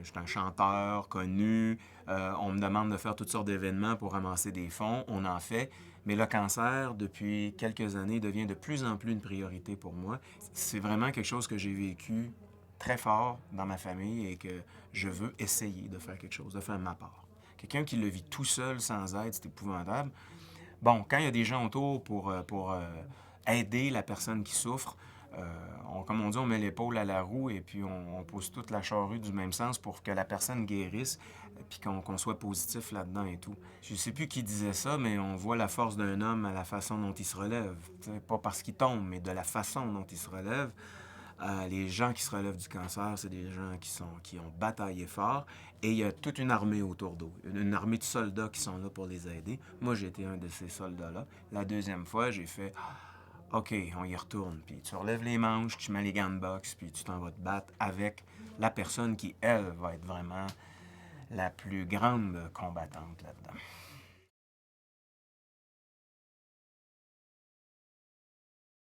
je suis un chanteur connu. On me demande de faire toutes sortes d'événements pour ramasser des fonds. On en fait. Mais le cancer, depuis quelques années, devient de plus en plus une priorité pour moi. C'est vraiment quelque chose que j'ai vécu très fort dans ma famille et que je veux essayer de faire quelque chose, de faire ma part. Quelqu'un qui le vit tout seul, sans aide, c'est épouvantable. Bon, quand il y a des gens autour pour aider la personne qui souffre, comme on dit, on met l'épaule à la roue et puis on pousse toute la charrue du même sens pour que la personne guérisse puis qu'on soit positif là-dedans et tout. Je sais plus qui disait ça, mais on voit la force d'un homme à la façon dont il se relève. T'sais, pas parce qu'il tombe, mais de la façon dont il se relève. Les gens qui se relèvent du cancer, c'est des gens qui ont bataillé fort et il y a toute une armée autour d'eux. Une armée de soldats qui sont là pour les aider. Moi, j'ai été un de ces soldats-là. La deuxième fois, j'ai fait OK, on y retourne. Puis tu relèves les manches, tu mets les gants de boxe, puis tu t'en vas te battre avec la personne qui, elle, va être vraiment la plus grande combattante là-dedans.